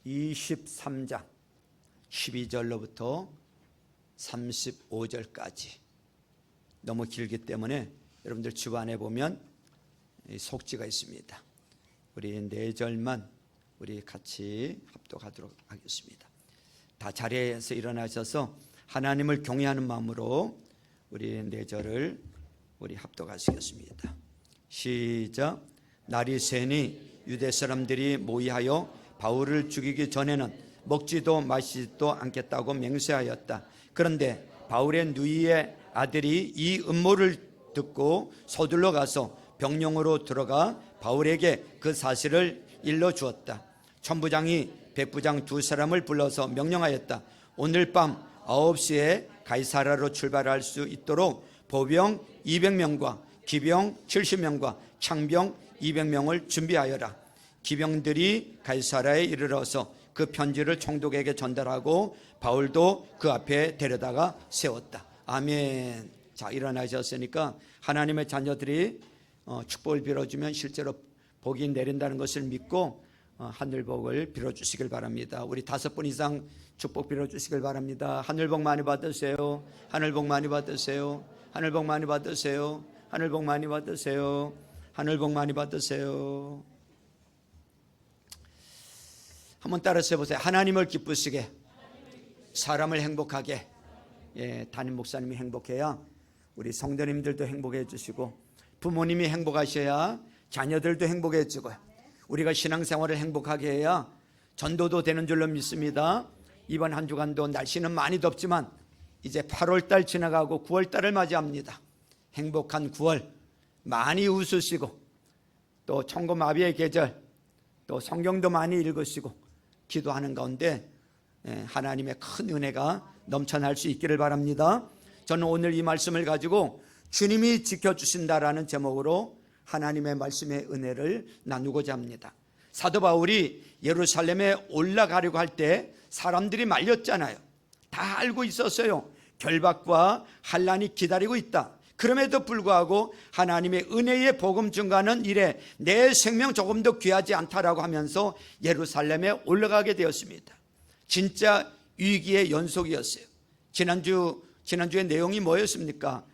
23장 12절로부터 35절까지 너무 길기 때문에 여러분들 주반에 보면 속지가 있습니다. 우리 4절만 우리 같이 합독하도록 하겠습니다. 다 자리에서 일어나셔서 하나님을 경외하는 마음으로 우리 4절을 우리 합독하시겠습니다. 시작. 날이 새니 유대 사람들이 모이하여 바울을 죽이기 전에는 먹지도 마시지도 않겠다고 맹세하였다. 그런데 바울의 누이의 아들이 이 음모를 듣고 서둘러 가서 병영으로 들어가 바울에게 그 사실을 일러주었다. 천부장이 백부장 2사람을 불러서 명령하였다. 오늘 밤 9시에 가이사라로 출발할 수 있도록 보병 200명과 기병 70명과 창병 200명을 준비하여라. 기병들이 가이사라에 이르러서 그 편지를 총독에게 전달하고 바울도 그 앞에 데려다가 세웠다. 아멘. 자, 일어나셨으니까 하나님의 자녀들이 축복을 빌어주면 실제로 복이 내린다는 것을 믿고 하늘복을 빌어주시길 바랍니다. 우리 5분 이상 축복 빌어주시길 바랍니다. 하늘복 많이 받으세요. 하늘복 많이 받으세요. 하늘복 많이 받으세요. 하늘복 많이 받으세요. 하늘복 많이 받으세요. 한번 따라서 해보세요. 하나님을 기쁘시게, 사람을 행복하게. 담임 목사님이 행복해야 우리 성도님들도 행복해 주시고, 부모님이 행복하셔야 자녀들도 행복해지고, 우리가 신앙생활을 행복하게 해야 전도도 되는 줄로 믿습니다. 이번 한 주간도 날씨는 많이 덥지만 이제 8월달 지나가고 9월달을 맞이합니다. 행복한 9월 많이 웃으시고, 또 천고마비의 계절, 또 성경도 많이 읽으시고 기도하는 가운데 하나님의 큰 은혜가 넘쳐날 수 있기를 바랍니다. 저는 오늘 이 말씀을 가지고 주님이 지켜주신다라는 제목으로 하나님의 말씀의 은혜를 나누고자 합니다. 사도 바울이 예루살렘에 올라가려고 할 때 사람들이 말렸잖아요. 다 알고 있었어요. 결박과 환난이 기다리고 있다. 그럼에도 불구하고 하나님의 은혜의 복음 증가하는 일에 내 생명 조금 더 귀하지 않다라고 하면서 예루살렘에 올라가게 되었습니다. 진짜 위기의 연속이었어요. 지난주의 내용이 뭐였습니까?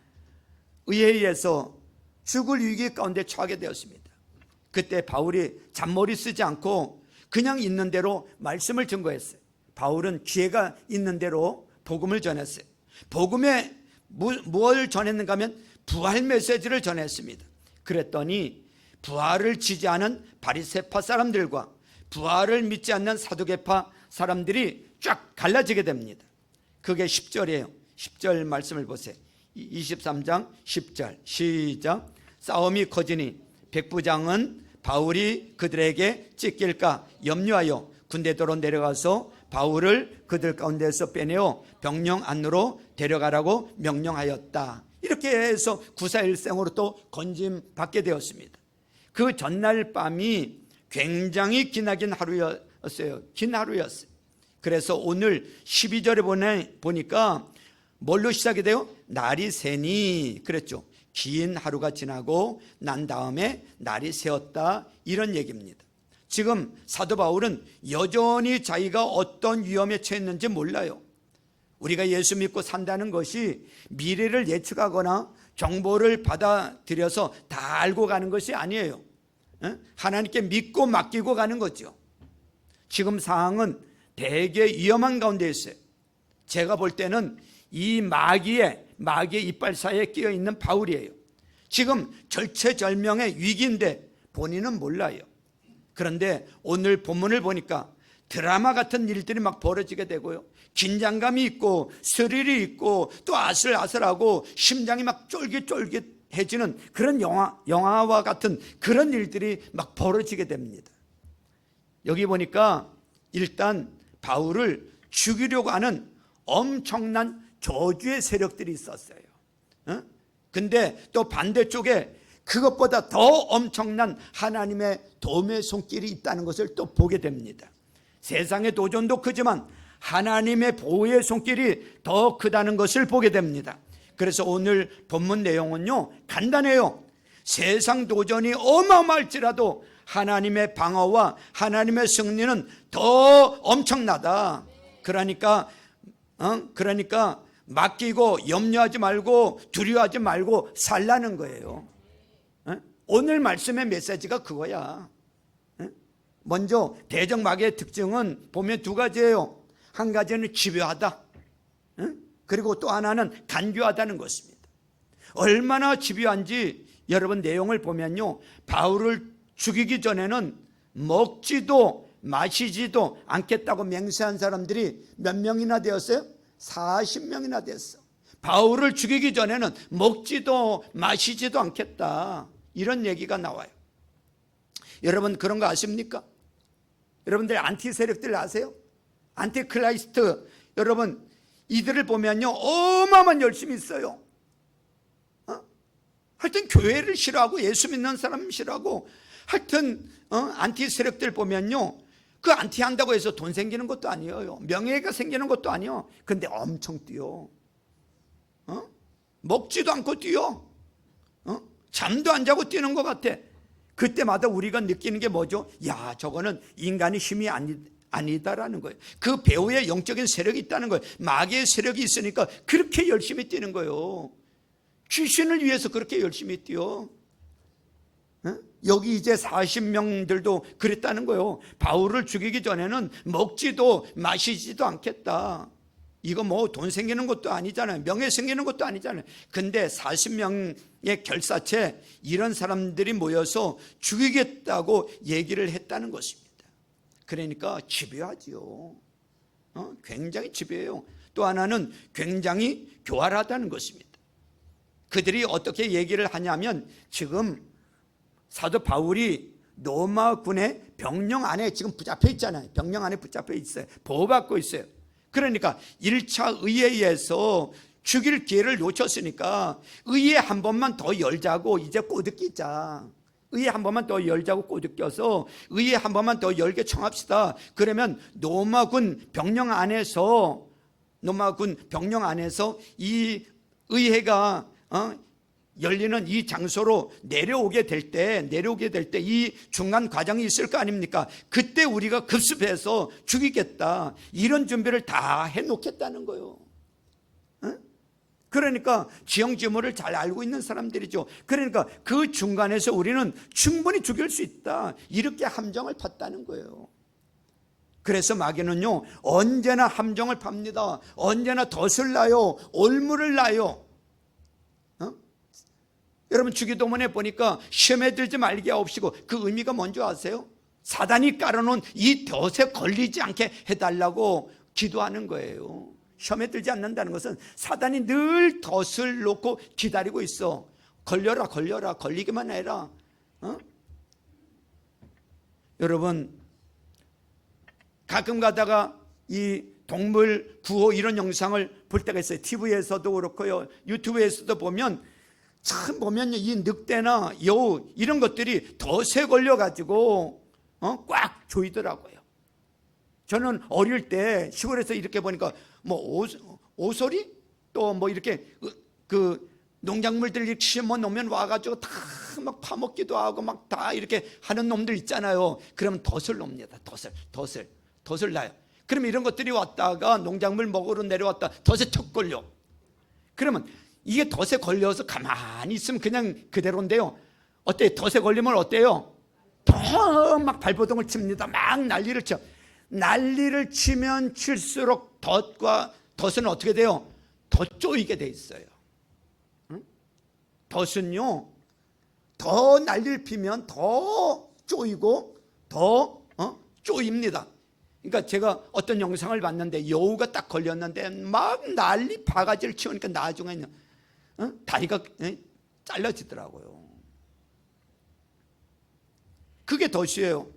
의에 의해서 죽을 위기 가운데 처하게 되었습니다. 그때 바울이 잔머리 쓰지 않고 그냥 있는 대로 말씀을 증거했어요. 바울은 기회가 있는 대로 복음을 전했어요. 복음에 무엇을 전했는가 하면 부활 메시지를 전했습니다. 그랬더니 부활을 지지하는 바리새파 사람들과 부활을 믿지 않는 사두개파 사람들이 쫙 갈라지게 됩니다. 그게 10절이에요. 10절 말씀을 보세요. 23장 10절 시작. 싸움이 커지니 백부장은 바울이 그들에게 찢길까 염려하여 군대도로 내려가서 바울을 그들 가운데서 빼내어 병영 안으로 데려가라고 명령하였다. 이렇게 해서 구사일생으로 또 건짐받게 되었습니다. 그 전날 밤이 굉장히 기나긴 하루였어요. 긴 하루였어요. 그래서 오늘 12절에 보니까 뭘로 시작이 돼요? 날이 새니 그랬죠. 긴 하루가 지나고 난 다음에 날이 새었다, 이런 얘기입니다. 지금 사도 바울은 여전히 자기가 어떤 위험에 처했는지 몰라요. 우리가 예수 믿고 산다는 것이 미래를 예측하거나 정보를 받아들여서 다 알고 가는 것이 아니에요. 하나님께 믿고 맡기고 가는 거죠. 지금 상황은 되게 위험한 가운데 있어요. 제가 볼 때는 이 마귀의 이빨 사이에 끼어 있는 바울이에요. 지금 절체절명의 위기인데 본인은 몰라요. 그런데 오늘 본문을 보니까 드라마 같은 일들이 막 벌어지게 되고요. 긴장감이 있고 스릴이 있고 또 아슬아슬하고 심장이 막 쫄깃쫄깃해지는 그런 영화와 같은 그런 일들이 막 벌어지게 됩니다. 여기 보니까 일단 바울을 죽이려고 하는 엄청난 저주의 세력들이 있었어요. 근데 또 반대쪽에 그것보다 더 엄청난 하나님의 도움의 손길이 있다는 것을 또 보게 됩니다. 세상의 도전도 크지만 하나님의 보호의 손길이 더 크다는 것을 보게 됩니다. 그래서 오늘 본문 내용은요 간단해요. 세상 도전이 어마어마할지라도 하나님의 방어와 하나님의 승리는 더 엄청나다. 그러니까 맡기고 염려하지 말고 두려워하지 말고 살라는 거예요. 오늘 말씀의 메시지가 그거야. 먼저 대적마귀의 특징은 보면 두 가지예요. 한 가지는 집요하다. 그리고 또 하나는 간교하다는 것입니다. 얼마나 집요한지 여러분 내용을 보면요, 바울을 죽이기 전에는 먹지도 마시지도 않겠다고 맹세한 사람들이 몇 명이나 되었어요? 40명이나 됐어. 바울을 죽이기 전에는 먹지도 마시지도 않겠다, 이런 얘기가 나와요. 여러분 그런 거 아십니까? 여러분들 안티 세력들 아세요? 안티크라이스트, 여러분 이들을 보면요 어마어마한 열심히 있어요. 하여튼 교회를 싫어하고 예수 믿는 사람 싫어하고, 하여튼 안티 세력들 보면요, 그 안티 한다고 해서 돈 생기는 것도 아니에요. 명예가 생기는 것도 아니에요. 근데 엄청 뛰어. 먹지도 않고 뛰어. 잠도 안 자고 뛰는 것 같아. 그때마다 우리가 느끼는 게 뭐죠? 야, 저거는 인간의 힘이 아니다라는 거예요. 그 배후에 영적인 세력이 있다는 거예요. 마귀의 세력이 있으니까 그렇게 열심히 뛰는 거예요. 귀신을 위해서 그렇게 열심히 뛰어. 여기 이제 40명들도 그랬다는 거예요. 바울을 죽이기 전에는 먹지도 마시지도 않겠다. 이거 뭐 돈 생기는 것도 아니잖아요. 명예 생기는 것도 아니잖아요. 근데 40명의 결사체, 이런 사람들이 모여서 죽이겠다고 얘기를 했다는 것입니다. 그러니까 집요하지요. 굉장히 집요해요. 또 하나는 굉장히 교활하다는 것입니다. 그들이 어떻게 얘기를 하냐면, 지금 사도 바울이 로마 군의 병령 안에 지금 붙잡혀 있잖아요. 병령 안에 붙잡혀 있어요. 보호받고 있어요. 그러니까 1차 의회에서 죽일 기회를 놓쳤으니까 의회 한 번만 더 열자고 이제 꼬드기자. 의회 한 번만 더 열자고 꼬드겨서 의회 한 번만 더 열게 청합시다. 그러면 로마군 병령 안에서 이 의회가 열리는 이 장소로 내려오게 될 때 이 중간 과정이 있을 거 아닙니까? 그때 우리가 급습해서 죽이겠다, 이런 준비를 다 해놓겠다는 거예요. 그러니까 지형지물을 잘 알고 있는 사람들이죠. 그러니까 그 중간에서 우리는 충분히 죽일 수 있다, 이렇게 함정을 팠다는 거예요. 그래서 마귀는요 언제나 함정을 팝니다. 언제나 덫을 놔요, 올무를 놔요. 여러분 주기도문에 보니까 시험에 들지 말게 하옵시고, 그 의미가 뭔지 아세요? 사단이 깔아놓은 이 덫에 걸리지 않게 해달라고 기도하는 거예요. 시험에 들지 않는다는 것은 사단이 늘 덫을 놓고 기다리고 있어. 걸려라, 걸리기만 해라. 여러분 가끔 가다가 이 동물 구호 이런 영상을 볼 때가 있어요. TV에서도 그렇고요, 유튜브에서도 보면 이 늑대나 여우 이런 것들이 덫에 걸려가지고 꽉 조이더라고요. 저는 어릴 때 시골에서 이렇게 보니까 뭐 오소리 또 뭐 이렇게 그 농작물들 이렇게 심어 놓으면 와가지고 다 막 파먹기도 하고 막 다 이렇게 하는 놈들 있잖아요. 그러면 덫을 놓습니다. 덫을 놔요. 그러면 이런 것들이 왔다가 농작물 먹으러 내려왔다 덫에 턱 걸려. 그러면 이게 덫에 걸려서 가만히 있으면 그냥 그대로인데요, 어때요? 덫에 걸리면 어때요? 더 막 발버둥을 칩니다. 막 난리를 쳐. 난리를 치면 칠수록 덫은 어떻게 돼요? 더 쪼이게 돼 있어요. 덫은요 더 난리를 피면 더 쪼이고 더 쪼입니다. 그러니까 제가 어떤 영상을 봤는데 여우가 딱 걸렸는데 막 난리 바가지를 치우니까 나중에는 다리가 잘라지더라고요. 그게 덫이에요.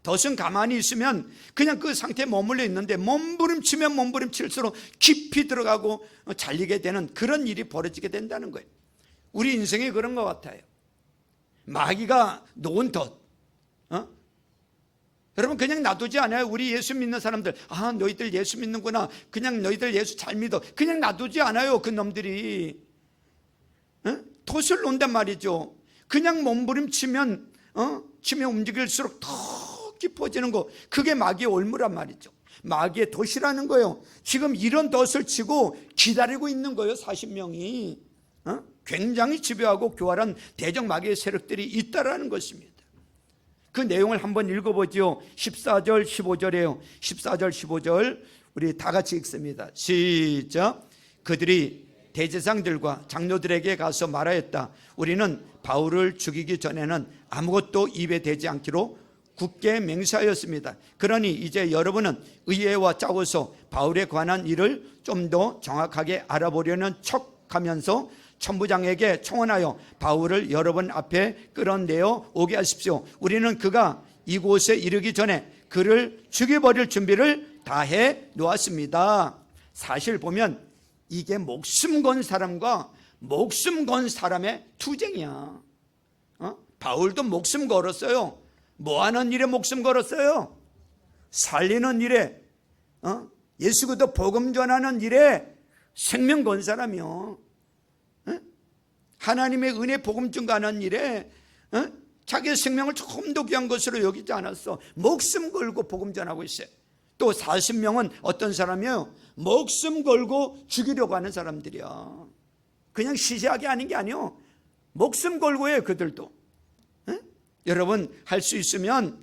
덫은 가만히 있으면 그냥 그 상태에 머물러 있는데 몸부림치면 몸부림칠수록 깊이 들어가고 잘리게 되는 그런 일이 벌어지게 된다는 거예요. 우리 인생이 그런 것 같아요. 마귀가 놓은 덫, 여러분 그냥 놔두지 않아요. 우리 예수 믿는 사람들, 너희들 예수 믿는구나, 그냥 너희들 예수 잘 믿어, 그냥 놔두지 않아요. 그 놈들이 덫을 놓는단 말이죠. 그냥 몸부림치면 침이 움직일수록 더 깊어지는 거, 그게 마귀의 올무란 말이죠. 마귀의 덫이라는 거예요. 지금 이런 덫을 치고 기다리고 있는 거예요. 40명이 굉장히 집요하고 교활한 대적 마귀의 세력들이 있다라는 것입니다. 그 내용을 한번 읽어보죠. 14절 15절이에요 14절 15절 우리 다 같이 읽습니다. 시작. 그들이 대제사장들과 장로들에게 가서 말하였다. 우리는 바울을 죽이기 전에는 아무것도 입에 대지 않기로 굳게 맹세하였습니다. 그러니 이제 여러분은 의회와 짜고서 바울에 관한 일을 좀 더 정확하게 알아보려는 척하면서 천부장에게 청원하여 바울을 여러분 앞에 끌어내어 오게 하십시오. 우리는 그가 이곳에 이르기 전에 그를 죽여버릴 준비를 다 해 놓았습니다. 사실 보면 이게 목숨 건 사람과 목숨 건 사람의 투쟁이야. 바울도 목숨 걸었어요. 뭐 하는 일에 목숨 걸었어요? 살리는 일에, 예수 그리스도 복음 전하는 일에 생명 건 사람이요. 하나님의 은혜 복음 증가하는 일에 자기의 생명을 조금 더 귀한 것으로 여기지 않았어. 목숨 걸고 복음 전하고 있어요. 또 40명은 어떤 사람이에요? 목숨 걸고 죽이려고 하는 사람들이야. 그냥 시시하게 하는 게 아니에요. 목숨 걸고 해요. 그들도. 여러분 할 수 있으면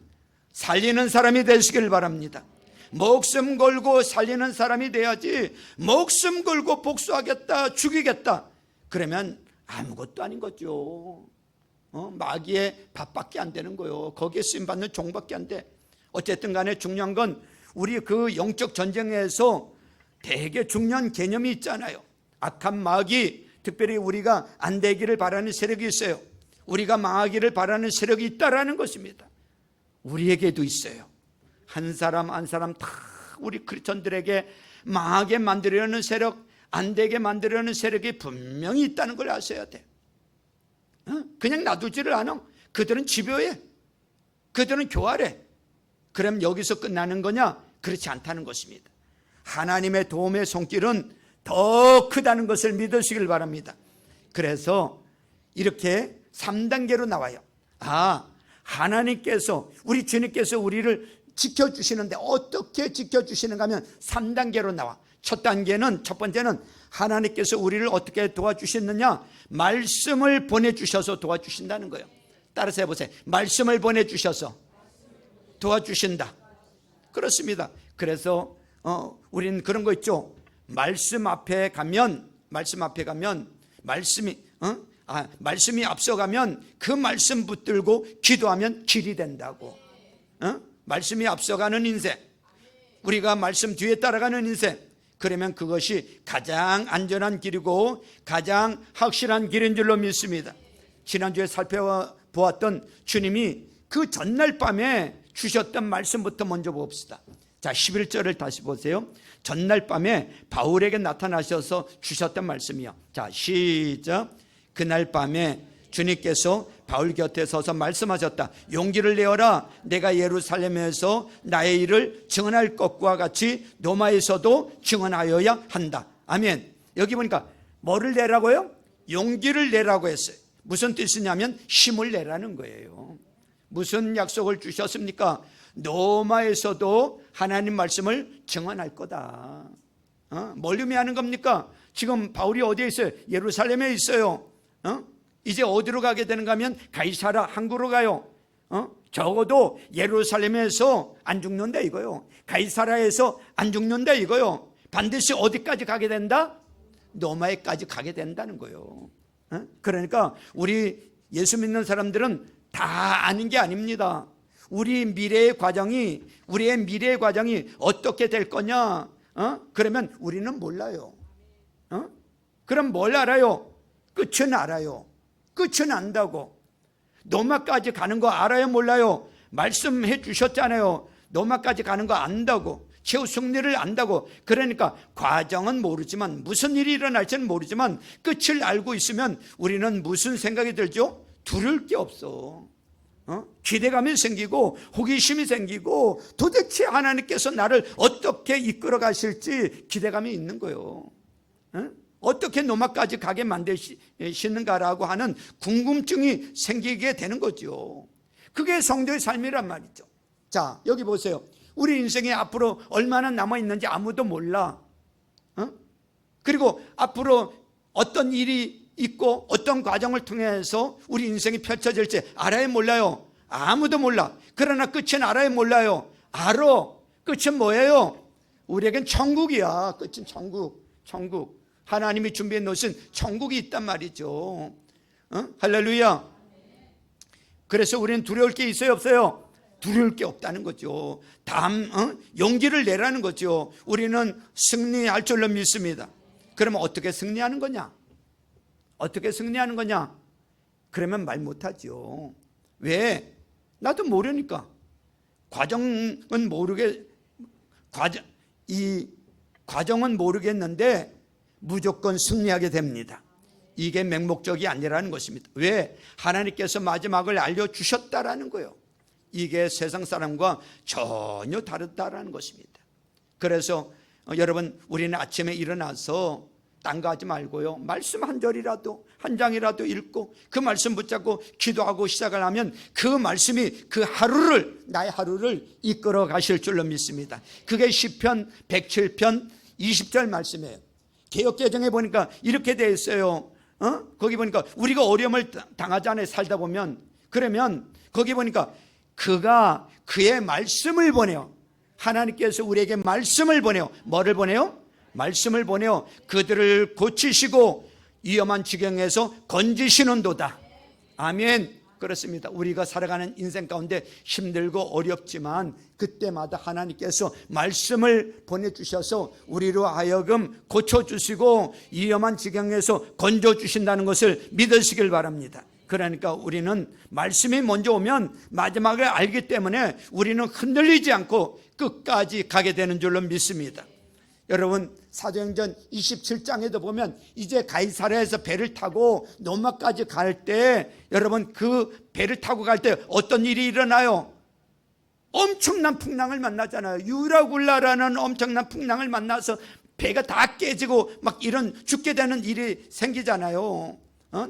살리는 사람이 되시길 바랍니다. 목숨 걸고 살리는 사람이 돼야지, 목숨 걸고 복수하겠다, 죽이겠다, 그러면 아무것도 아닌 거죠. 마귀의 밥밖에 안 되는 거예요. 거기에 쓰임받는 종밖에 안 돼. 어쨌든 간에 중요한 건 우리 그 영적 전쟁에서 되게 중요한 개념이 있잖아요. 악한 마귀, 특별히 우리가 안 되기를 바라는 세력이 있어요. 우리가 망하기를 바라는 세력이 있다라는 것입니다. 우리에게도 있어요. 한 사람 한 사람 다 우리 크리스천들에게 망하게 만들려는 세력, 안 되게 만들려는 세력이 분명히 있다는 걸 아셔야 돼. 그냥 놔두지를 않아. 그들은 집요해. 그들은 교활해. 그럼 여기서 끝나는 거냐? 그렇지 않다는 것입니다. 하나님의 도움의 손길은 더 크다는 것을 믿으시길 바랍니다. 그래서 이렇게 3단계로 나와요. 하나님께서, 우리 주님께서 우리를 지켜주시는데 어떻게 지켜주시는가 하면 3단계로 나와. 첫 번째는 하나님께서 우리를 어떻게 도와주셨느냐? 말씀을 보내주셔서 도와주신다는 거예요. 따라서 해보세요. 말씀을 보내주셔서 도와주신다. 그렇습니다. 그래서 우리는 그런 거 있죠. 말씀 앞에 가면 말씀이 앞서가면 그 말씀 붙들고 기도하면 길이 된다고. 말씀이 앞서가는 인생, 우리가 말씀 뒤에 따라가는 인생, 그러면 그것이 가장 안전한 길이고 가장 확실한 길인 줄로 믿습니다. 지난주에 살펴보았던 주님이 그 전날 밤에 주셨던 말씀부터 먼저 봅시다. 자, 11절을 다시 보세요. 전날 밤에 바울에게 나타나셔서 주셨던 말씀이요. 자, 시작. 그날 밤에 주님께서 바울 곁에 서서 말씀하셨다. 용기를 내어라. 내가 예루살렘에서 나의 일을 증언할 것과 같이 로마에서도 증언하여야 한다. 아멘. 여기 보니까 뭐를 내라고요? 용기를 내라고 했어요. 무슨 뜻이냐면 힘을 내라는 거예요. 무슨 약속을 주셨습니까? 로마에서도 하나님 말씀을 증언할 거다. 뭘 의미하는 겁니까? 지금 바울이 어디에 있어요? 예루살렘에 있어요. 이제 어디로 가게 되는가 하면 가이사라 항구로 가요. 적어도 예루살렘에서 안 죽는다 이거요. 가이사라에서 안 죽는다 이거요. 반드시 어디까지 가게 된다? 로마에까지 가게 된다는 거예요. 그러니까 우리 예수 믿는 사람들은 다 아는 게 아닙니다. 우리의 미래의 과정이 어떻게 될 거냐? 그러면 우리는 몰라요. 그럼 뭘 알아요? 끝은 알아요. 끝은 안다고. 로마까지 가는 거 알아요? 몰라요? 말씀해 주셨잖아요. 로마까지 가는 거 안다고. 최후 승리를 안다고. 그러니까 과정은 모르지만, 무슨 일이 일어날지는 모르지만 끝을 알고 있으면 우리는 무슨 생각이 들죠? 두려울 게 없어. 기대감이 생기고 호기심이 생기고 도대체 하나님께서 나를 어떻게 이끌어 가실지 기대감이 있는 거예요. 어떻게 로마까지 가게 만드시는가라고 하는 궁금증이 생기게 되는 거죠. 그게 성도의 삶이란 말이죠. 자, 여기 보세요. 우리 인생에 앞으로 얼마나 남아있는지 아무도 몰라. 그리고 앞으로 어떤 일이 있고 어떤 과정을 통해서 우리 인생이 펼쳐질지 알아요, 몰라요? 아무도 몰라. 그러나 끝은 알아요, 몰라요? 알아. 끝은 뭐예요? 우리에겐 천국이야. 끝은 천국. 하나님이 준비해 놓으신 천국이 있단 말이죠. 할렐루야. 그래서 우리는 두려울 게 있어요, 없어요? 두려울 게 없다는 거죠. 용기를 내라는 거죠. 우리는 승리할 줄로 믿습니다. 그러면 어떻게 승리하는 거냐? 어떻게 승리하는 거냐? 그러면 말 못하죠. 왜? 나도 모르니까. 과정은 모르겠는데 무조건 승리하게 됩니다. 이게 맹목적이 아니라는 것입니다. 왜? 하나님께서 마지막을 알려주셨다라는 거예요. 이게 세상 사람과 전혀 다르다라는 것입니다. 그래서 여러분, 우리는 아침에 일어나서 딴 거 하지 말고요, 말씀 한 절이라도 한 장이라도 읽고 그 말씀 붙잡고 기도하고 시작을 하면 그 말씀이 그 나의 하루를 이끌어 가실 줄로 믿습니다. 그게 시편 107편 20절 말씀이에요. 개역개정에 보니까 이렇게 되어 있어요. 거기 보니까 우리가 어려움을 당하지 않아 살다 보면, 그러면 거기 보니까 그가 그의 말씀을 보내요. 하나님께서 우리에게 말씀을 보내요. 뭐를 보내요? 말씀을 보내요. 그들을 고치시고 위험한 지경에서 건지시는도다. 아멘. 그렇습니다. 우리가 살아가는 인생 가운데 힘들고 어렵지만 그때마다 하나님께서 말씀을 보내주셔서 우리로 하여금 고쳐주시고 위험한 지경에서 건져주신다는 것을 믿으시길 바랍니다. 그러니까 우리는 말씀이 먼저 오면 마지막을 알기 때문에 우리는 흔들리지 않고 끝까지 가게 되는 줄로 믿습니다. 여러분, 사도행전 27장에도 보면 이제 가이사랴에서 배를 타고 로마까지 갈 때, 여러분, 그 배를 타고 갈 때 어떤 일이 일어나요? 엄청난 풍랑을 만나잖아요. 유라굴라라는 엄청난 풍랑을 만나서 배가 다 깨지고 막 이런 죽게 되는 일이 생기잖아요.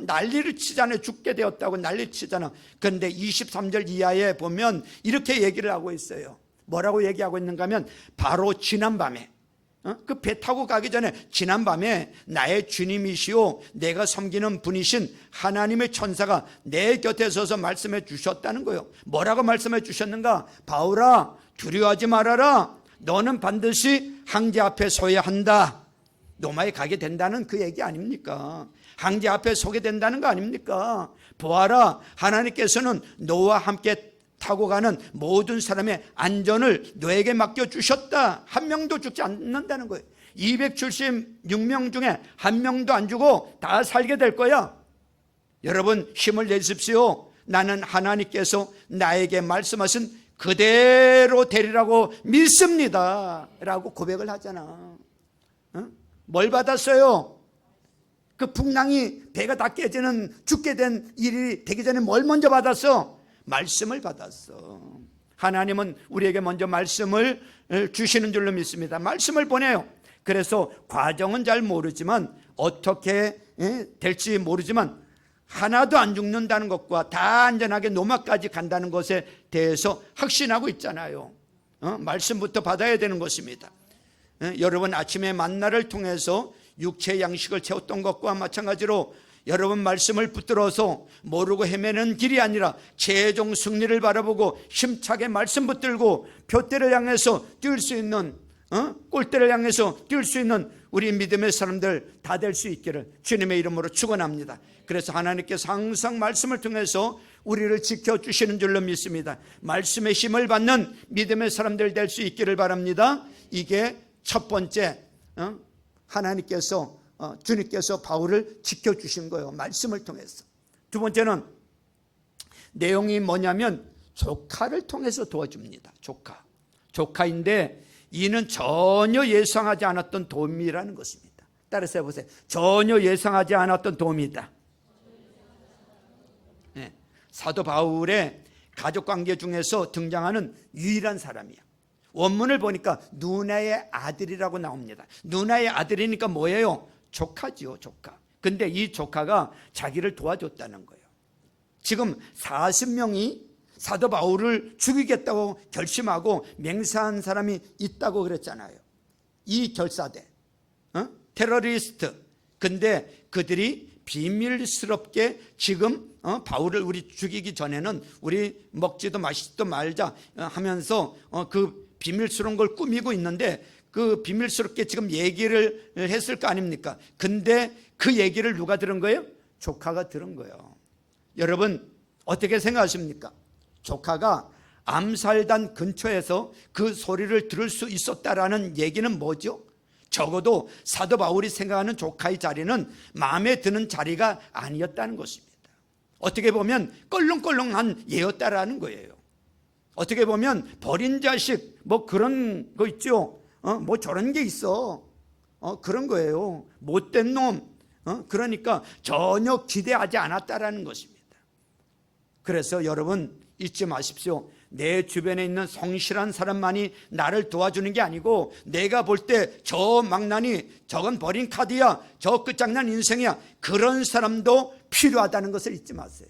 난리를 치잖아요. 죽게 되었다고 난리를 치잖아. 그런데 23절 이하에 보면 이렇게 얘기를 하고 있어요. 뭐라고 얘기하고 있는가 하면, 바로 지난밤에, 그 배 타고 가기 전에 지난밤에 나의 주님이시오 내가 섬기는 분이신 하나님의 천사가 내 곁에 서서 말씀해 주셨다는 거예요. 뭐라고 말씀해 주셨는가? 바울아, 두려워하지 말아라. 너는 반드시 황제 앞에 서야 한다. 로마에 가게 된다는 그 얘기 아닙니까? 황제 앞에 서게 된다는 거 아닙니까? 보아라, 하나님께서는 너와 함께 타고 가는 모든 사람의 안전을 너에게 맡겨주셨다. 한 명도 죽지 않는다는 거예요. 276명 중에 한 명도 안 죽고 다 살게 될 거야. 여러분, 힘을 내십시오. 나는 하나님께서 나에게 말씀하신 그대로 되리라고 믿습니다 라고 고백을 하잖아. 뭘 받았어요? 그 풍랑이 배가 다 깨지는, 죽게 된 일이 되기 전에 뭘 먼저 받았어? 말씀을 받았어. 하나님은 우리에게 먼저 말씀을 주시는 줄로 믿습니다. 말씀을 보내요. 그래서 과정은 잘 모르지만, 어떻게 될지 모르지만 하나도 안 죽는다는 것과 다 안전하게 로마까지 간다는 것에 대해서 확신하고 있잖아요. 말씀부터 받아야 되는 것입니다. 여러분, 아침에 만나를 통해서 육체의 양식을 채웠던 것과 마찬가지로 여러분, 말씀을 붙들어서 모르고 헤매는 길이 아니라 최종 승리를 바라보고 힘차게 말씀 붙들고 표대를 향해서 뛸 수 있는, 골대를 향해서 뛸 수 있는 우리 믿음의 사람들 다 될 수 있기를 주님의 이름으로 축원합니다. 그래서 하나님께서 항상 말씀을 통해서 우리를 지켜주시는 줄로 믿습니다. 말씀의 힘을 받는 믿음의 사람들 될 수 있기를 바랍니다. 이게 첫 번째, 주님께서 바울을 지켜주신 거예요. 말씀을 통해서. 두 번째는 내용이 뭐냐면 조카를 통해서 도와줍니다. 조카인데 이는 전혀 예상하지 않았던 도움이라는 것입니다. 따라서 해보세요. 전혀 예상하지 않았던 도움이다. 네. 사도 바울의 가족관계 중에서 등장하는 유일한 사람이야. 원문을 보니까 누나의 아들이라고 나옵니다. 누나의 아들이니까 뭐예요? 조카지요, 조카. 근데 이 조카가 자기를 도와줬다는 거예요. 지금 40명이 사도 바울을 죽이겠다고 결심하고 맹세한 사람이 있다고 그랬잖아요. 이 결사대, 테러리스트. 근데 그들이 비밀스럽게 지금 바울을 우리 죽이기 전에는 우리 먹지도 마시지도 말자 하면서 그 비밀스러운 걸 꾸미고 있는데, 그 비밀스럽게 지금 얘기를 했을 거 아닙니까? 근데 그 얘기를 누가 들은 거예요? 조카가 들은 거예요. 여러분 어떻게 생각하십니까? 조카가 암살단 근처에서 그 소리를 들을 수 있었다라는 얘기는 뭐죠? 적어도 사도 바울이 생각하는 조카의 자리는 마음에 드는 자리가 아니었다는 것입니다. 어떻게 보면 껄렁껄렁한 얘였다라는 거예요. 어떻게 보면 버린 자식 뭐 그런 거 있죠. 뭐 저런 게 있어. 그런 거예요. 못된 놈. 그러니까 전혀 기대하지 않았다라는 것입니다. 그래서 여러분 잊지 마십시오. 내 주변에 있는 성실한 사람만이 나를 도와주는 게 아니고, 내가 볼 때 저 망나니 저건 버린 카드야, 저 끝장난 인생이야, 그런 사람도 필요하다는 것을 잊지 마세요.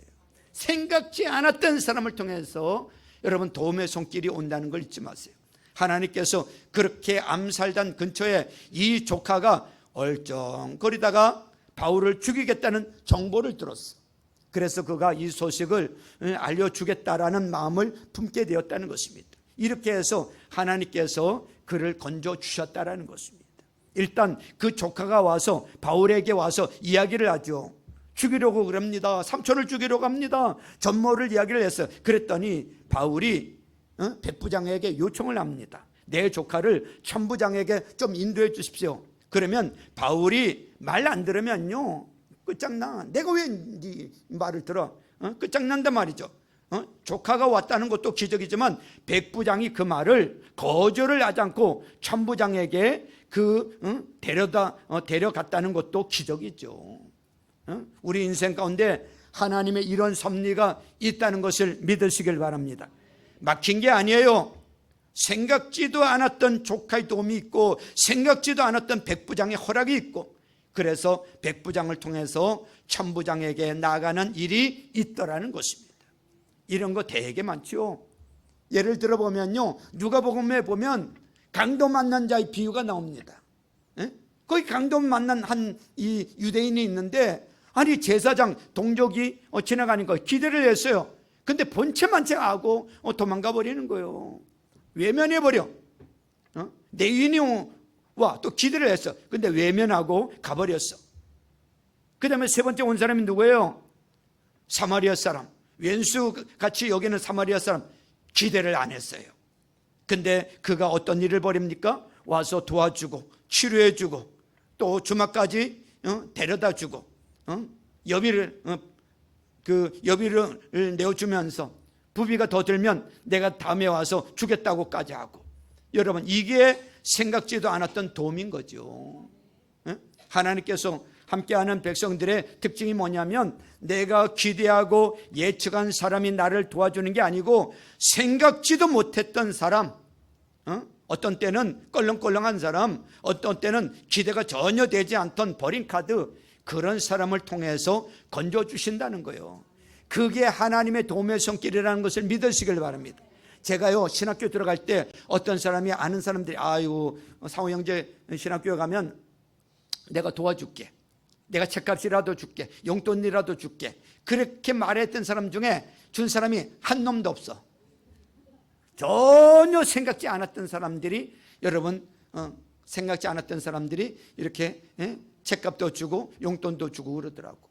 생각지 않았던 사람을 통해서 여러분 도움의 손길이 온다는 걸 잊지 마세요. 하나님께서 그렇게 암살단 근처에 이 조카가 얼쩡거리다가 바울을 죽이겠다는 정보를 들었어. 그래서 그가 이 소식을 알려주겠다라는 마음을 품게 되었다는 것입니다. 이렇게 해서 하나님께서 그를 건져주셨다라는 것입니다. 일단 그 조카가 와서 바울에게 와서 이야기를 하죠. 죽이려고 그럽니다. 삼촌을 죽이려고 합니다. 전모를 이야기를 했어요. 그랬더니 바울이 백부장에게 요청을 합니다. 내 조카를 천부장에게 좀 인도해 주십시오. 그러면 바울이 말 안 들으면요 끝장나. 내가 왜 네 말을 들어? 끝장난단 말이죠. 조카가 왔다는 것도 기적이지만 백부장이 그 말을 거절을 하지 않고 천부장에게 데려갔다는 것도 기적이죠. 우리 인생 가운데 하나님의 이런 섭리가 있다는 것을 믿으시길 바랍니다. 막힌 게 아니에요. 생각지도 않았던 조카의 도움이 있고, 생각지도 않았던 백부장의 허락이 있고, 그래서 백부장을 통해서 천부장에게 나가는 일이 있더라는 것입니다. 이런 거 되게 많죠. 예를 들어 보면요, 누가복음에 보면 강도 만난 자의 비유가 나옵니다. 거기 강도 만난 한 이 유대인이 있는데, 아니 제사장 동족이 지나가니까 기대를 했어요. 근데 본체만체하고 도망가 버리는 거예요. 외면해 버려. 내인이 와 또 기대를 했어. 근데 외면하고 가버렸어. 그 다음에 세 번째 온 사람이 누구예요? 사마리아 사람. 왼수같이 여기는 사마리아 사람. 기대를 안 했어요. 근데 그가 어떤 일을 벌입니까? 와서 도와주고 치료해주고 또 주막까지 데려다주고 여비를 내어주면서 부비가 더 들면 내가 다음에 와서 주겠다고까지 하고. 여러분 이게 생각지도 않았던 도움인 거죠. 하나님께서 함께하는 백성들의 특징이 뭐냐면, 내가 기대하고 예측한 사람이 나를 도와주는 게 아니고 생각지도 못했던 사람, 어떤 때는 껄렁껄렁한 사람, 어떤 때는 기대가 전혀 되지 않던 버린 카드, 그런 사람을 통해서 건져주신다는 거예요. 그게 하나님의 도움의 손길이라는 것을 믿으시길 바랍니다. 제가요 신학교 들어갈 때 어떤 사람이 아는 사람들이 아유 상호 형제 신학교에 가면 내가 도와줄게, 내가 책값이라도 줄게, 용돈이라도 줄게, 그렇게 말했던 사람 중에 준 사람이 한 놈도 없어. 전혀 생각지 않았던 사람들이, 여러분 생각지 않았던 사람들이 이렇게 책값도 주고 용돈도 주고 그러더라고.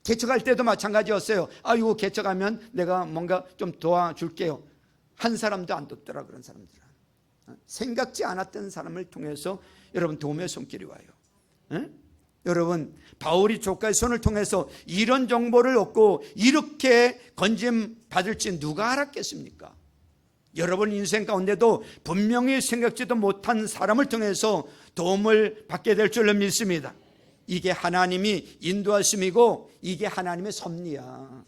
개척할 때도 마찬가지였어요. 아이고 개척하면 내가 뭔가 좀 도와줄게요. 한 사람도 안 돕더라. 그런 사람들은 생각지 않았던 사람을 통해서 여러분 도움의 손길이 와요. 여러분 바울이 조카의 손을 통해서 이런 정보를 얻고 이렇게 건짐 받을지 누가 알았겠습니까? 여러분 인생 가운데도 분명히 생각지도 못한 사람을 통해서 도움을 받게 될 줄로 믿습니다. 이게 하나님이 인도하심이고 이게 하나님의 섭리야.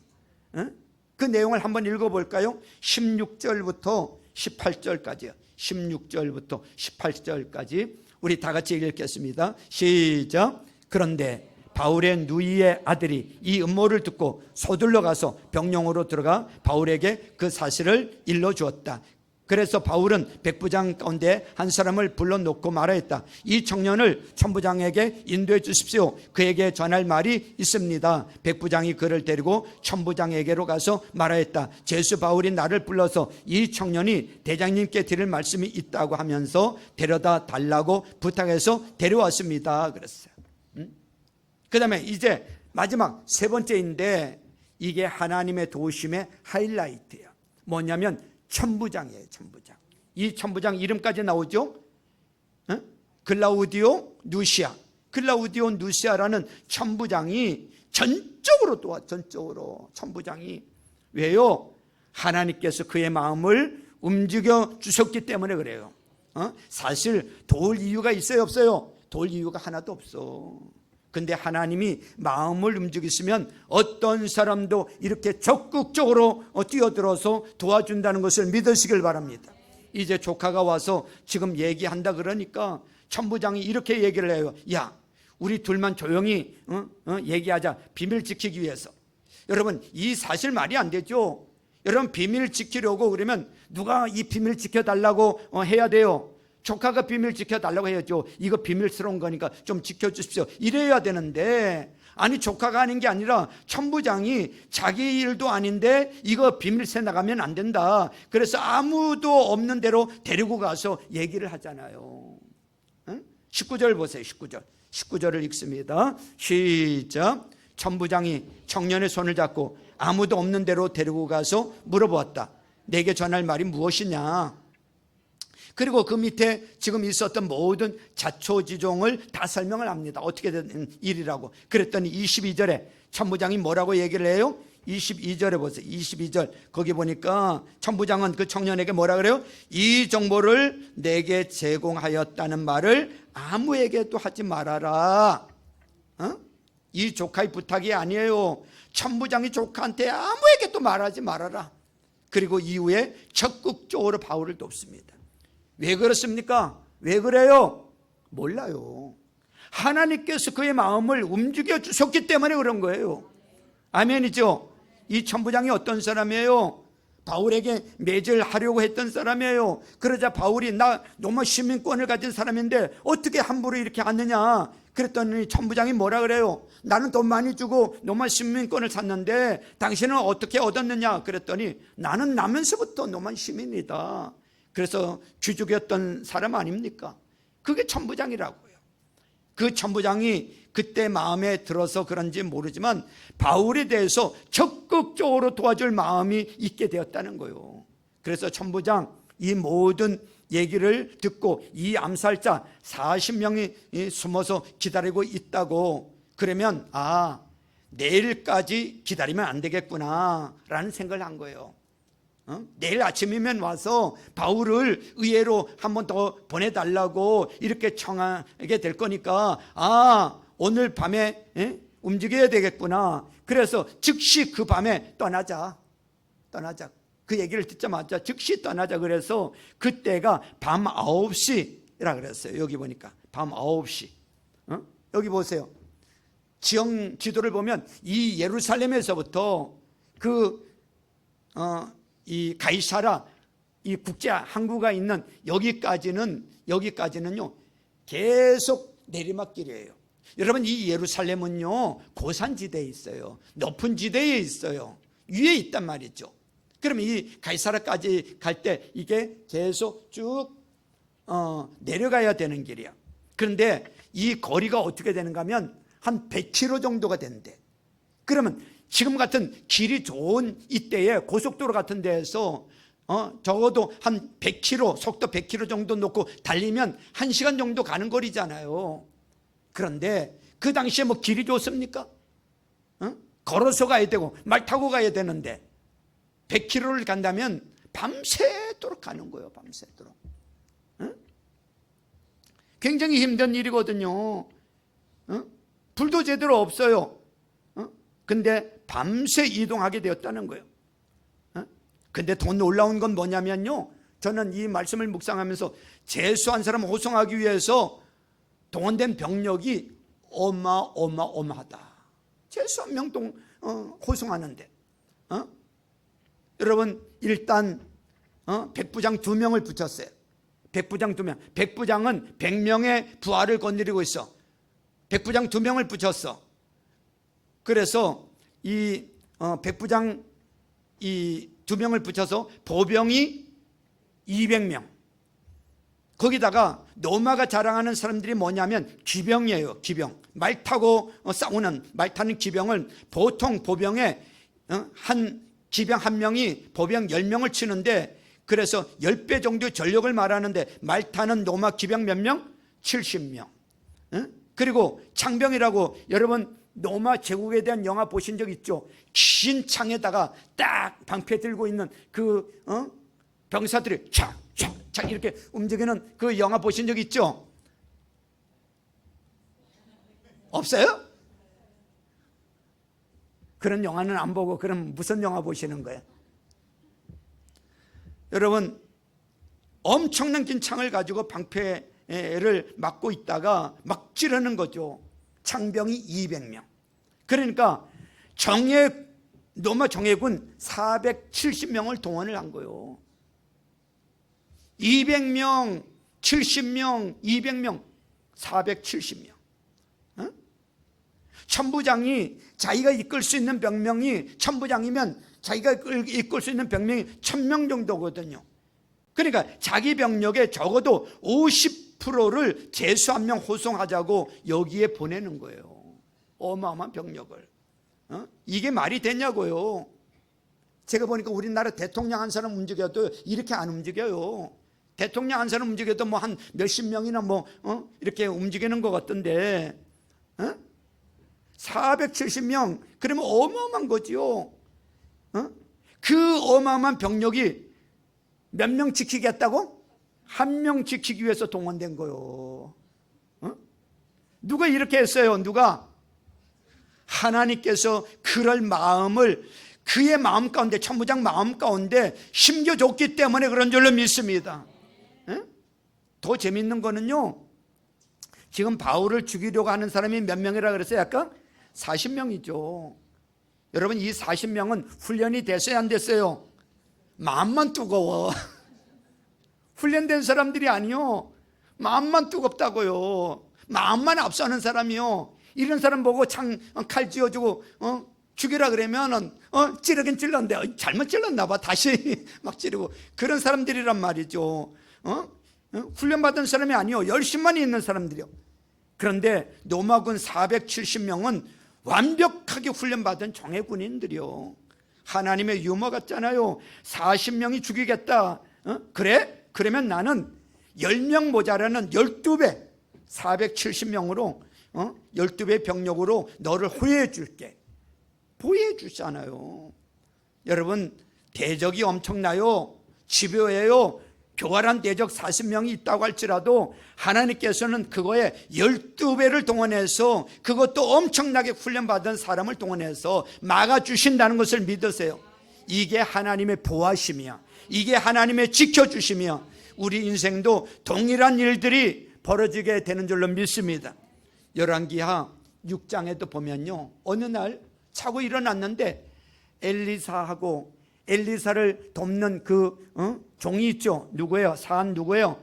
그 내용을 한번 읽어볼까요? 16절부터 18절까지요. 16절부터 18절까지 우리 다 같이 읽겠습니다. 시작. 그런데 바울의 누이의 아들이 이 음모를 듣고 서둘러 가서 병영으로 들어가 바울에게 그 사실을 일러주었다. 그래서 바울은 백부장 가운데 한 사람을 불러놓고 말하였다. 이 청년을 천부장에게 인도해 주십시오. 그에게 전할 말이 있습니다. 백부장이 그를 데리고 천부장에게로 가서 말하였다. 제수 바울이 나를 불러서 이 청년이 대장님께 드릴 말씀이 있다고 하면서 데려다 달라고 부탁해서 데려왔습니다. 그랬어요. 그 다음에 이제 마지막 세 번째인데 이게 하나님의 도우심의 하이라이트예요. 뭐냐면 천부장이에요. 천부장. 이 천부장 이름까지 나오죠. 글라우디오 누시아. 글라우디오 누시아라는 천부장이 전적으로 도와. 전적으로 천부장이. 왜요? 하나님께서 그의 마음을 움직여 주셨기 때문에 그래요. 사실 도울 이유가 있어요, 없어요? 도울 이유가 하나도 없어. 근데 하나님이 마음을 움직이시면 어떤 사람도 이렇게 적극적으로 뛰어들어서 도와준다는 것을 믿으시길 바랍니다. 이제 조카가 와서 지금 얘기한다 그러니까 천부장이 이렇게 얘기를 해요. 야, 우리 둘만 조용히 얘기하자. 비밀 지키기 위해서. 여러분, 이 사실 말이 안 되죠. 여러분, 비밀 지키려고 그러면 누가 이 비밀 지켜달라고 해야 돼요? 조카가 비밀 지켜달라고 해야죠. 이거 비밀스러운 거니까 좀 지켜주십시오. 이래야 되는데, 아니 조카가 하는 게 아니라 천부장이 자기 일도 아닌데 이거 비밀새 나가면 안 된다. 그래서 아무도 없는 대로 데리고 가서 얘기를 하잖아요. 19절 보세요. 19절을 읽습니다. 시작. 천부장이 청년의 손을 잡고 아무도 없는 대로 데리고 가서 물어보았다. 내게 전할 말이 무엇이냐? 그리고 그 밑에 지금 있었던 모든 자초지종을 다 설명을 합니다. 어떻게 된 일이라고. 그랬더니 22절에 천부장이 뭐라고 얘기를 해요? 22절에 보세요. 22절 거기 보니까 천부장은 그 청년에게 뭐라 그래요? 이 정보를 내게 제공하였다는 말을 아무에게도 하지 말아라. 이 조카의 부탁이 아니에요. 천부장이 조카한테 아무에게도 말하지 말아라. 그리고 이후에 적극적으로 바울을 돕습니다. 왜 그렇습니까? 왜 그래요? 몰라요. 하나님께서 그의 마음을 움직여 주셨기 때문에 그런 거예요. 아멘이죠? 이 천부장이 어떤 사람이에요? 바울에게 매질하려고 했던 사람이에요. 그러자 바울이 나 로마 시민권을 가진 사람인데 어떻게 함부로 이렇게 하느냐? 그랬더니 천부장이 뭐라 그래요? 나는 돈 많이 주고 로마 시민권을 샀는데 당신은 어떻게 얻었느냐? 그랬더니 나는 나면서부터 로마 시민이다. 그래서 귀족이었던 사람 아닙니까? 그게 천부장이라고요. 그 천부장이 그때 마음에 들어서 그런지 모르지만 바울에 대해서 적극적으로 도와줄 마음이 있게 되었다는 거예요. 그래서 천부장 이 모든 얘기를 듣고 이 암살자 40명이 숨어서 기다리고 있다고 그러면 내일까지 기다리면 안 되겠구나 라는 생각을 한 거예요. 내일 아침이면 와서 바울을 의회로 한 번 더 보내달라고 이렇게 청하게 될 거니까 오늘 밤에 움직여야 되겠구나. 그래서 즉시 그 밤에 떠나자. 그 얘기를 듣자마자 즉시 떠나자. 그래서 그때가 밤 9시라 그랬어요. 여기 보니까 밤 9시. 여기 보세요. 지형 지도를 보면 이 예루살렘에서부터 이 가이사라 이 국제 항구가 있는 여기까지는요 계속 내리막길이에요. 여러분, 이 예루살렘은요 고산지대에 있어요. 높은 지대에 있어요. 위에 있단 말이죠. 그러면 이 가이사라까지 갈 때 이게 계속 쭉 내려가야 되는 길이야. 그런데 이 거리가 어떻게 되는가 하면 한 100km 정도가 된대. 그러면 지금 같은 길이 좋은 이때에 고속도로 같은 데에서 적어도 한 100km, 속도 100km 정도 놓고 달리면 1시간 정도 가는 거리잖아요. 그런데 그 당시에 뭐 길이 좋습니까? 걸어서 가야 되고 말 타고 가야 되는데 100km를 간다면 밤새도록 가는 거예요. 밤새도록. 굉장히 힘든 일이거든요. 불도 제대로 없어요. 근데 밤새 이동하게 되었다는 거예요. 근데 더 놀라운 건 뭐냐면요, 저는 이 말씀을 묵상하면서 재수한 사람 호송하기 위해서 동원된 병력이 어마어마하다. 최소 한 명 호송하는데, 여러분 일단 백부장 2명을 붙였어요. 백부장 2명. 백부장은 100명의 부하를 거느리고 있어. 백부장 2명을 붙였어. 그래서 이 백부장 이 2명을 붙여서 보병이 200명. 거기다가 로마가 자랑하는 사람들이 뭐냐면 기병이에요. 기병. 말 타고 싸우는, 말 타는 기병을 보통 보병에 한 기병 한 명이 보병 10명을 치는데, 그래서 10배 정도의 전력을 말하는데 말 타는 로마 기병 몇 명? 70명. 그리고 창병이라고, 여러분 로마 제국에 대한 영화 보신 적 있죠? 긴 창에다가 딱 방패 들고 있는 그 병사들이 착 이렇게 움직이는 그 영화 보신 적 있죠? 없어요? 그런 영화는 안 보고 그럼 무슨 영화 보시는 거예요? 여러분 엄청난 긴 창을 가지고 방패를 막고 있다가 막 찌르는 거죠. 창병이 200명. 그러니까 로마 정예군 470명을 동원을 한 거예요. 200명, 70명, 200명, 470명. 천부장이 자기가 이끌 수 있는 병명이, 천부장이면 자기가 이끌 수 있는 병명이 1000명 정도거든요. 그러니까 자기 병력의 적어도 50%를 제수 한 명 호송하자고 여기에 보내는 거예요. 어마어마한 병력을. 이게 말이 되냐고요. 제가 보니까 우리나라 대통령 한 사람 움직여도 이렇게 안 움직여요. 대통령 한 사람 움직여도 뭐 한 몇십 명이나 이렇게 움직이는 것 같던데, 470명, 그러면 어마어마한 거지요. 그 어마어마한 병력이 몇 명 지키겠다고? 1명 지키기 위해서 동원된 거요. 누가 이렇게 했어요? 누가? 하나님께서 그럴 마음을 그의 마음 가운데, 천부장 마음 가운데 심겨줬기 때문에 그런 줄로 믿습니다. 더 재밌는 거는요, 지금 바울을 죽이려고 하는 사람이 몇 명이라 그랬어요? 아까 40명이죠. 여러분 이 40명은 훈련이 됐어요, 안 됐어요? 마음만 뜨거워. 훈련된 사람들이 아니요, 마음만 뜨겁다고요. 마음만 앞서는 사람이요. 이런 사람 보고 칼 쥐어주고 죽이라 그러면은 찌르긴 찔렀는데 잘못 찔렀나 봐, 다시 막 찌르고, 그런 사람들이란 말이죠. 훈련받은 사람이 아니요, 열심만 있는 사람들이요. 그런데 로마군 470명은 완벽하게 훈련받은 정예군인들이요. 하나님의 유머 같잖아요. 40명이 죽이겠다. 그래? 그러면 나는 10명 모자라는 12배, 470명으로 12배 병력으로 너를 호위해 줄게. 보호해 주잖아요. 여러분 대적이 엄청나요. 집요해요. 교활한 대적 40명이 있다고 할지라도 하나님께서는 그거에 12배를 동원해서, 그것도 엄청나게 훈련받은 사람을 동원해서 막아주신다는 것을 믿으세요. 이게 하나님의 보호하심이야. 이게 하나님의 지켜주심이야. 우리 인생도 동일한 일들이 벌어지게 되는 줄로 믿습니다. 열왕기하 6장에도 보면요, 어느 날 자고 일어났는데 엘리사하고 엘리사를 돕는 그 종이 있죠. 누구예요? 사한 누구예요?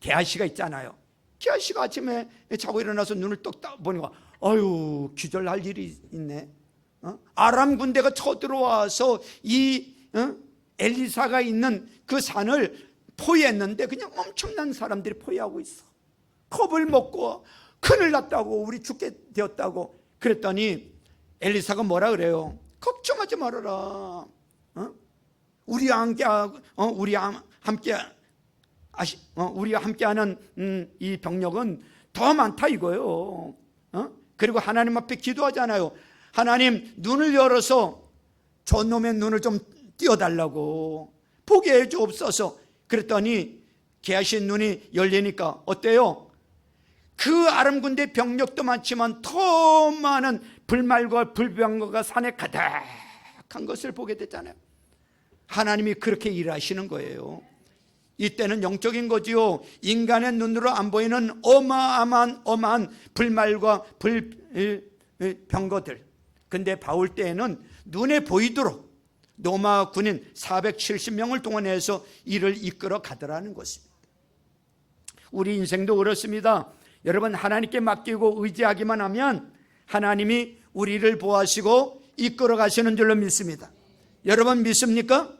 게하시가 있잖아요. 게하시가 아침에 자고 일어나서 눈을 떡 보니까 아유, 기절할 일이 있네. 아람 군대가 쳐들어와서 이 엘리사가 있는 그 산을 포위했는데 그냥 엄청난 사람들이 포위하고 있어. 겁을 먹고 큰일 났다고, 우리 죽게 되었다고. 그랬더니 엘리사가 뭐라 그래요? 걱정하지 말아라. 우리와 함께하는 이 병력은 더 많다 이거예요. 그리고 하나님 앞에 기도하잖아요. 하나님, 눈을 열어서 저놈의 눈을 좀 띄워달라고, 보게 해 주옵소서. 그랬더니 게하시 눈이 열리니까 어때요? 그 아람 군대 병력도 많지만 더 많은 불말과 불병거가 산에 가득한 것을 보게 됐잖아요. 하나님이 그렇게 일하시는 거예요. 이때는 영적인 거지요. 인간의 눈으로 안 보이는 어마어마한 불말과 병거들. 근데 바울 때에는 눈에 보이도록 로마 군인 470명을 동원해서 이를 이끌어 가더라는 것입니다. 우리 인생도 그렇습니다. 여러분, 하나님께 맡기고 의지하기만 하면 하나님이 우리를 보호하시고 이끌어 가시는 줄로 믿습니다. 여러분 믿습니까?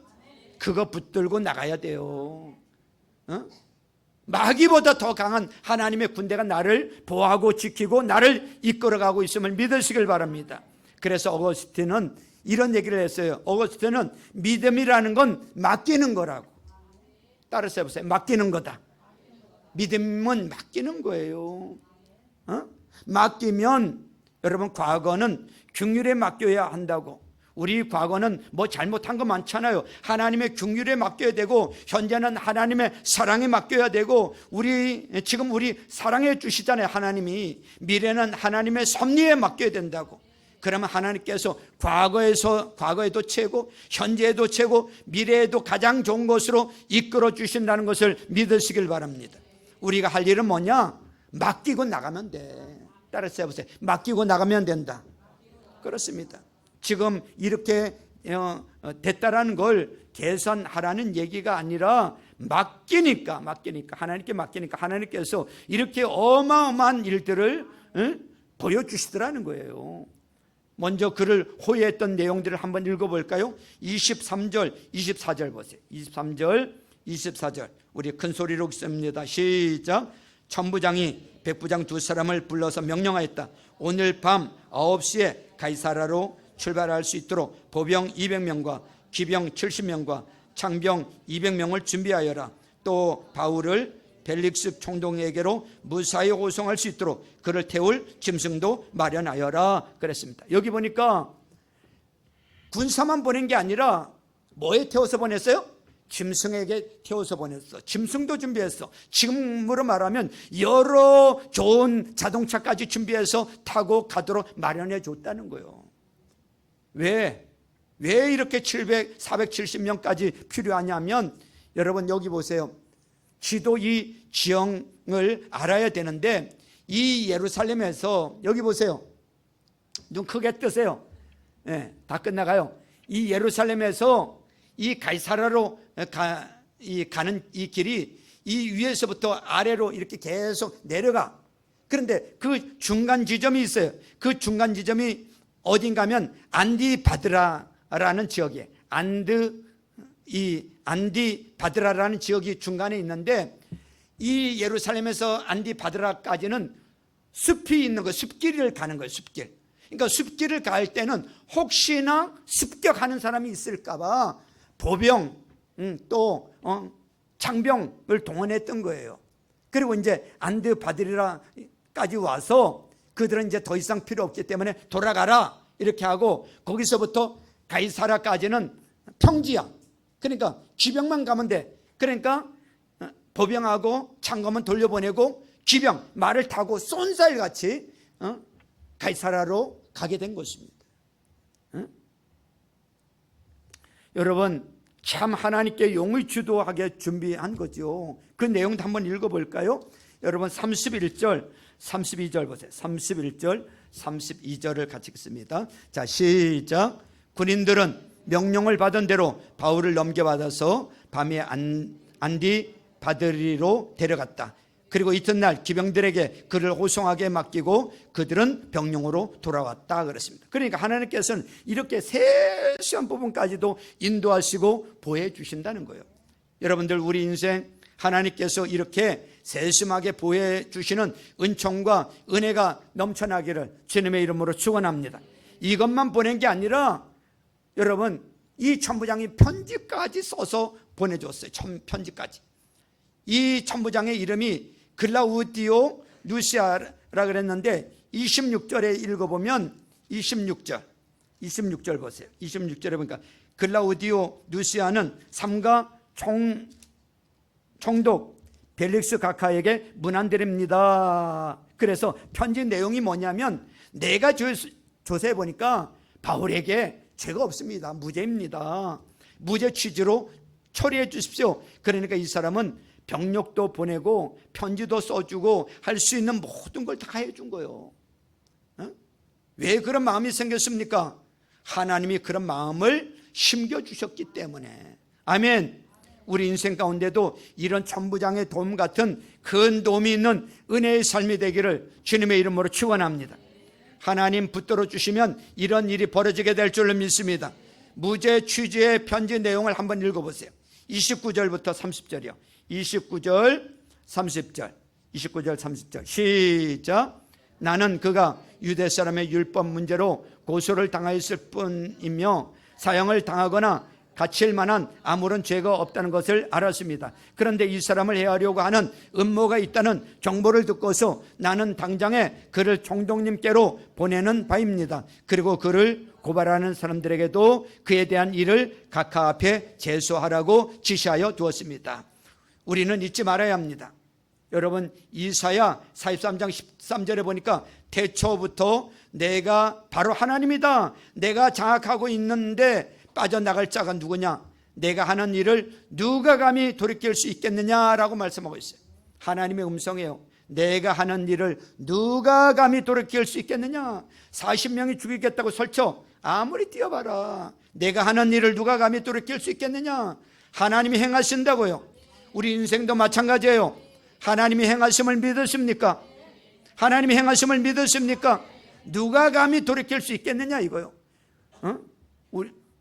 그거 붙들고 나가야 돼요. 마귀보다 더 강한 하나님의 군대가 나를 보호하고 지키고 나를 이끌어가고 있음을 믿으시길 바랍니다. 그래서 어거스틴은 이런 얘기를 했어요. 어거스틴은 믿음이라는 건 맡기는 거라고. 따라서 해보세요. 맡기는 거다. 믿음은 맡기는 거예요. 맡기면 여러분, 과거는 긍휼에 맡겨야 한다고. 우리 과거는 뭐 잘못한 거 많잖아요. 하나님의 긍휼에 맡겨야 되고, 현재는 하나님의 사랑에 맡겨야 되고, 지금 우리 사랑해 주시잖아요. 하나님이. 미래는 하나님의 섭리에 맡겨야 된다고. 그러면 하나님께서 과거에도 최고, 현재에도 최고, 미래에도 가장 좋은 것으로 이끌어 주신다는 것을 믿으시길 바랍니다. 우리가 할 일은 뭐냐? 맡기고 나가면 돼. 따라서 해보세요. 맡기고 나가면 된다. 그렇습니다. 지금 이렇게 됐다라는 걸 계산하라는 얘기가 아니라 맡기니까 하나님께 맡기니까 하나님께서 이렇게 어마어마한 일들을 보여주시더라는 거예요. 먼저 그를 호위했던 내용들을 한번 읽어볼까요? 23절, 24절 보세요. 23절, 24절 우리 큰 소리로 읽습니다. 시작. 천부장이 백부장 두 사람을 불러서 명령하였다. 오늘 밤 9시에 가이사라로 출발할 수 있도록 보병 200명과 기병 70명과 창병 200명을 준비하여라. 또 바울을 벨릭스 총독에게로 무사히 호송할 수 있도록 그를 태울 짐승도 마련하여라 그랬습니다. 여기 보니까 군사만 보낸 게 아니라 뭐에 태워서 보냈어요? 짐승에게 태워서 보냈어. 짐승도 준비했어. 지금으로 말하면 여러 좋은 자동차까지 준비해서 타고 가도록 마련해 줬다는 거예요. 왜 이렇게 470명까지 필요하냐면, 여러분 여기 보세요. 지도 이 지형을 알아야 되는데, 이 예루살렘에서 여기 보세요. 눈 크게 뜨세요. 네, 다 끝나가요. 이 예루살렘에서 이 가이사라로 가는 이 길이 이 위에서부터 아래로 이렇게 계속 내려가. 그런데 그 중간 지점이 있어요. 그 중간 지점이 어딘가면 안디바드라라는 지역이에요. 안디바드라라는 지역이 중간에 있는데, 이 예루살렘에서 안디바드라까지는 숲이 있는 거, 숲길을 가는 거예요. 숲길. 그러니까 숲길을 갈 때는 혹시나 습격하는 사람이 있을까봐 보병 또 창병을 동원했던 거예요. 그리고 이제 안디바드라까지 와서 그들은 이제 더 이상 필요 없기 때문에 돌아가라 이렇게 하고, 거기서부터 가이사라까지는 평지야. 그러니까 기병만 가면 돼. 그러니까 보병하고 창검은 돌려보내고 기병 말을 타고 쏜살같이 가이사라로 가게 된 것입니다. 여러분, 참 하나님께 용의 주도하게 준비한 거죠. 그 내용도 한번 읽어볼까요? 여러분 31절 32절 보세요. 31절 32절을 같이 읽습니다. 자, 시작. 군인들은 명령을 받은 대로 바울을 넘겨받아서 밤에 안디바드리로 데려갔다. 그리고 이튿날 기병들에게 그를 호송하게 맡기고 그들은 병영으로 돌아왔다 그랬습니다. 그러니까 하나님께서는 이렇게 세세한 부분까지도 인도하시고 보호해 주신다는 거예요. 여러분들, 우리 인생 하나님께서 이렇게 세심하게 보호해 주시는 은총과 은혜가 넘쳐나기를 주님의 이름으로 축원합니다. 이것만 보낸 게 아니라 여러분, 이 천부장이 편지까지 써서 보내줬어요. 편지까지. 이 천부장의 이름이 글라우디오 누시아라 그랬는데 26절에 읽어보면 26절 보세요. 26절에 보니까 글라우디오 누시아는 삼가 총독 벨릭스 각하에게 문안드립니다. 그래서 편지 내용이 뭐냐면, 내가 조사해 보니까 바울에게 죄가 없습니다. 무죄입니다. 무죄 취지로 처리해 주십시오. 그러니까 이 사람은 병력도 보내고 편지도 써주고 할 수 있는 모든 걸 다 해준 거예요. 왜 그런 마음이 생겼습니까? 하나님이 그런 마음을 심겨주셨기 때문에. 아멘. 우리 인생 가운데도 이런 천부장의 도움 같은 큰 도움이 있는 은혜의 삶이 되기를 주님의 이름으로 축원합니다. 하나님 붙들어 주시면 이런 일이 벌어지게 될 줄로 믿습니다. 무죄 취지의 편지 내용을 한번 읽어보세요. 29절부터 30절이요. 29절 30절 시작. 나는 그가 유대 사람의 율법 문제로 고소를 당하였을 뿐이며 사형을 당하거나 갇힐 만한 아무런 죄가 없다는 것을 알았습니다. 그런데 이 사람을 해하려고 하는 음모가 있다는 정보를 듣고서 나는 당장에 그를 총독님께로 보내는 바입니다. 그리고 그를 고발하는 사람들에게도 그에 대한 일을 각하 앞에 제소하라고 지시하여 두었습니다. 우리는 잊지 말아야 합니다. 여러분, 이사야 43장 13절에 보니까 태초부터 내가 바로 하나님이다, 내가 장악하고 있는데 빠져나갈 자가 누구냐, 내가 하는 일을 누가 감히 돌이킬 수 있겠느냐라고 말씀하고 있어요. 하나님의 음성이에요. 내가 하는 일을 누가 감히 돌이킬 수 있겠느냐. 40명이 죽이겠다고 설쳐 아무리 뛰어봐라, 내가 하는 일을 누가 감히 돌이킬 수 있겠느냐. 하나님이 행하신다고요. 우리 인생도 마찬가지예요. 하나님이 행하심을 믿으십니까? 하나님이 행하심을 믿으십니까? 누가 감히 돌이킬 수 있겠느냐 이거요.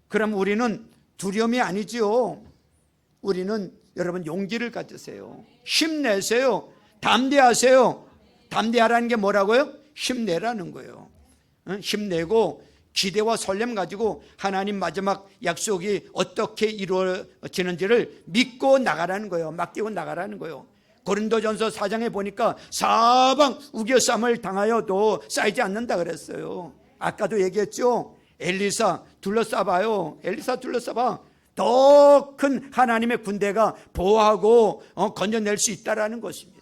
그럼 우리는 두려움이 아니지요. 우리는 여러분 용기를 가지세요. 힘내세요. 담대하세요. 담대하라는 게 뭐라고요? 힘내라는 거예요. 힘내고 기대와 설렘 가지고 하나님 마지막 약속이 어떻게 이루어지는지를 믿고 나가라는 거예요. 맡기고 나가라는 거예요. 고린도전서 4장에 보니까 사방 우겨쌈을 당하여도 쌓이지 않는다 그랬어요. 아까도 얘기했죠. 엘리사 둘러싸봐요. 엘리사 둘러싸봐. 더 큰 하나님의 군대가 보호하고 건져낼 수 있다라는 것입니다.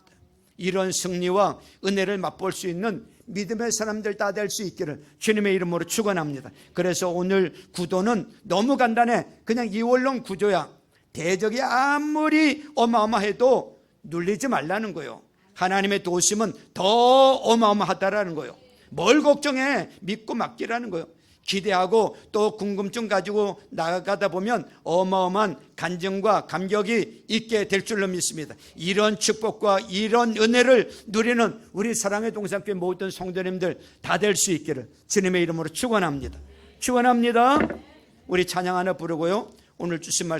이런 승리와 은혜를 맛볼 수 있는 믿음의 사람들 다 될 수 있기를 주님의 이름으로 축원합니다. 그래서 오늘 구도는 너무 간단해. 그냥 이원론 구조야. 대적이 아무리 어마어마해도 눌리지 말라는 거예요. 하나님의 도우심은 더 어마어마하다라는 거예요. 뭘 걱정해? 믿고 맡기라는 거예요. 기대하고 또 궁금증 가지고 나아가다 보면 어마어마한 간증과 감격이 있게 될 줄로 믿습니다. 이런 축복과 이런 은혜를 누리는 우리 사랑의 동산교회 모든 성도님들 다 될 수 있기를 주님의 이름으로 축원합니다. 축원합니다. 우리 찬양 하나 부르고요, 오늘 주신 말씀